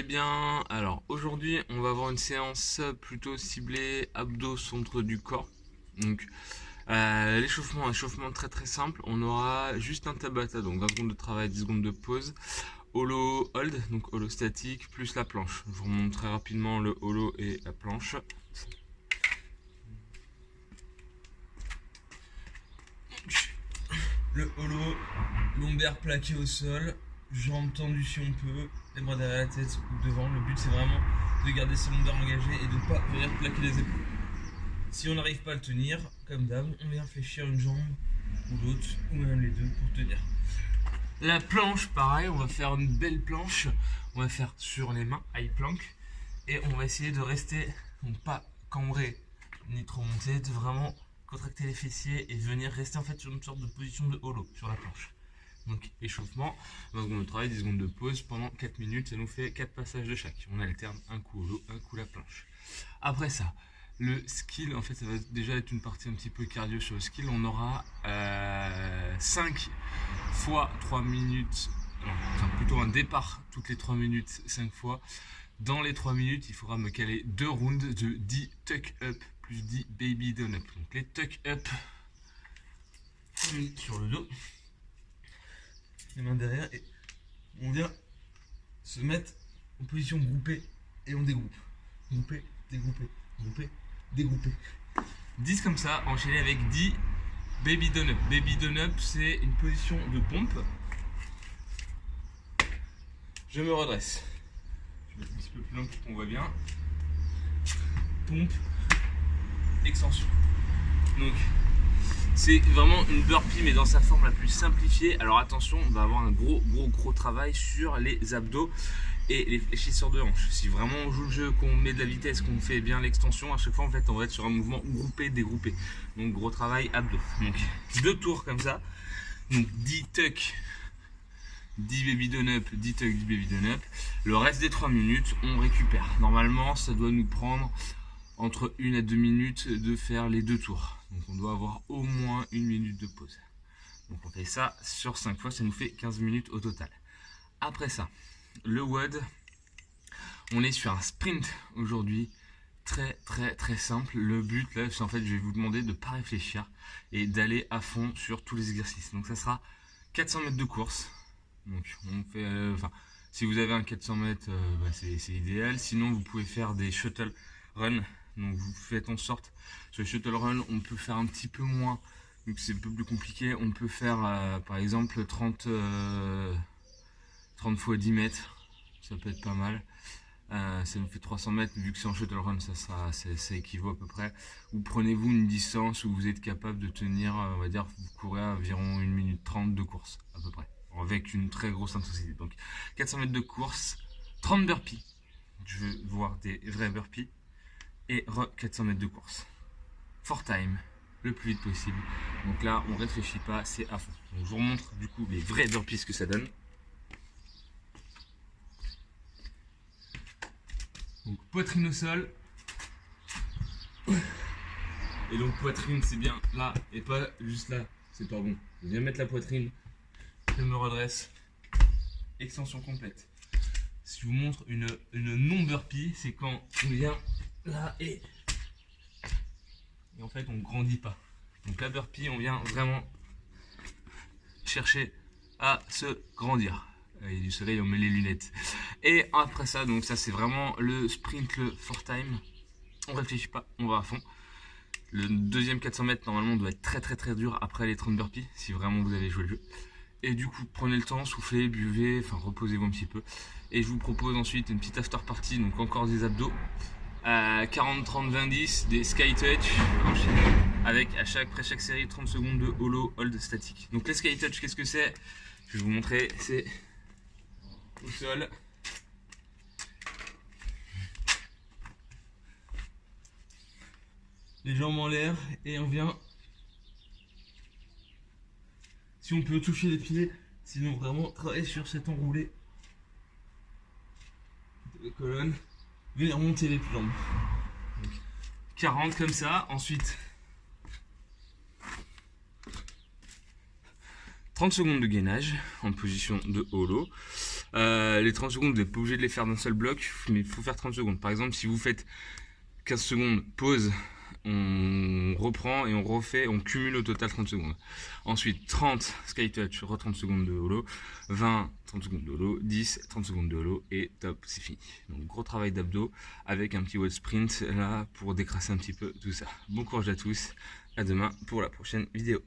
bien. Alors aujourd'hui on va avoir une séance plutôt ciblée abdos centre du corps. Donc l'échauffement, un échauffement très simple. On aura juste un Tabata, donc 20 secondes de travail, 10 secondes de pause. Holo hold, donc holo statique, plus la planche. Je vous remonte très rapidement le holo et la planche. Le holo, lombaire plaqué au sol, jambes tendues si on peut, les bras derrière la tête ou devant. Le but c'est vraiment de garder ses lombaires engagées et de ne pas venir plaquer les épaules. Si on n'arrive pas à le tenir, comme d'hab, on vient fléchir une jambe ou l'autre, ou même les deux pour tenir. La planche, pareil, on va faire une belle planche. On va faire sur les mains, high plank. Et on va essayer de rester, donc pas cambré ni trop monté, de vraiment contracter les fessiers et venir rester en fait sur une sorte de position de holo sur la planche. Donc échauffement, 20 secondes de travail, 10 secondes de pause pendant 4 minutes, ça nous fait 4 passages de chaque. On alterne un coup holo, un coup la planche. Après ça, le skill, en fait ça va déjà être une partie un petit peu cardio sur le skill. On aura 5 fois 3 minutes, enfin plutôt un départ toutes les 3 minutes 5 fois. Dans les 3 minutes, il faudra me caler 2 rounds de 10 tuck up plus 10 baby down up. Donc les tuck up sur le dos, les mains derrière, et on vient se mettre en position groupée et on dégroupe. Grouper, dégrouper, grouper, dégrouper. 10 comme ça, enchaîné avec 10 baby down up. Baby down up, c'est une position de pompe. Je me redresse. Je vais mettre un petit peu plus long pour qu'on voit bien. Pompe, extension. Donc c'est vraiment une burpee mais dans sa forme la plus simplifiée. Alors attention, on va avoir un gros travail sur les abdos et les fléchisseurs de hanches. Si vraiment on joue le jeu, qu'on met de la vitesse, qu'on fait bien l'extension, à chaque fois en fait on va être sur un mouvement groupé, dégroupé. Donc gros travail abdos. Donc 2 tours comme ça. Donc 10 tuck, 10 baby down up, 10 tuck, 10 baby down up. Le reste des 3 minutes, on récupère. Normalement, ça doit nous prendre entre 1 à 2 minutes de faire les 2 tours. Donc on doit avoir au moins 1 minute de pause. Donc on fait ça sur 5 fois, ça nous fait 15 minutes au total. Après ça, le WOD, on est sur un sprint aujourd'hui. Très simple. Le but là, c'est en fait, je vais vous demander de ne pas réfléchir et d'aller à fond sur tous les exercices. Donc ça sera 400 mètres de course. Donc on fait, si vous avez un 400 mètres, c'est idéal. Sinon vous pouvez faire des shuttle run. Donc vous faites en sorte, sur les shuttle run, on peut faire un petit peu moins, donc c'est un peu plus compliqué. On peut faire par exemple 30 fois 10 mètres, ça peut être pas mal. Ça nous fait 300 mètres, vu que c'est en shuttle run, ça équivaut à peu près. Ou prenez-vous une distance où vous êtes capable de tenir, on va dire, vous courez à environ 1 minute 30 de course, à peu près, avec une très grosse intensité. Donc 400 mètres de course, 30 burpees, je veux voir des vrais burpees. Et 400 mètres de course. For time, le plus vite possible. Donc là, on réfléchit pas, c'est à fond. Donc je vous remontre du coup les vrais burpees que ça donne. Donc poitrine au sol. Et donc poitrine, c'est bien là et pas juste là. C'est pas bon. Je viens mettre la poitrine. Je me redresse. Extension complète. Si je vous montre une non burpee, c'est quand on vient là et en fait on grandit pas. Donc la burpee, on vient vraiment chercher à se grandir. Il y a du soleil, on met les lunettes. Et après ça, donc ça c'est vraiment le sprint, le for time. On réfléchit pas, on va à fond. Le deuxième 400 mètres normalement doit être très dur après les 30 burpees, si vraiment vous avez joué le jeu. Et du coup, prenez le temps, soufflez, buvez, enfin reposez-vous un petit peu. Et je vous propose ensuite une petite after party, donc encore des abdos. 40, 30, 20, 10, des sky touch, avec après chaque série 30 secondes de holo hold statique. Donc les sky touch, qu'est-ce que c'est? Je vais vous montrer, c'est au sol. Les jambes en l'air et on vient, si on peut toucher les pieds, sinon vraiment travailler sur cet enroulé de colonne. Venir monter les jambes. Donc, 40 comme ça, ensuite 30 secondes de gainage en position de holo. Les 30 secondes, vous n'êtes pas obligé de les faire d'un seul bloc, mais il faut faire 30 secondes. Par exemple, si vous faites 15 secondes, pause, on reprend et on refait, on cumule au total 30 secondes. Ensuite, 30 sky touch, 30 secondes de holo, 20, 30 secondes de holo, 10, 30 secondes de holo et top, c'est fini. Donc gros travail d'abdos avec un petit wall sprint là pour décrasser un petit peu tout ça. Bon courage à tous, à demain pour la prochaine vidéo.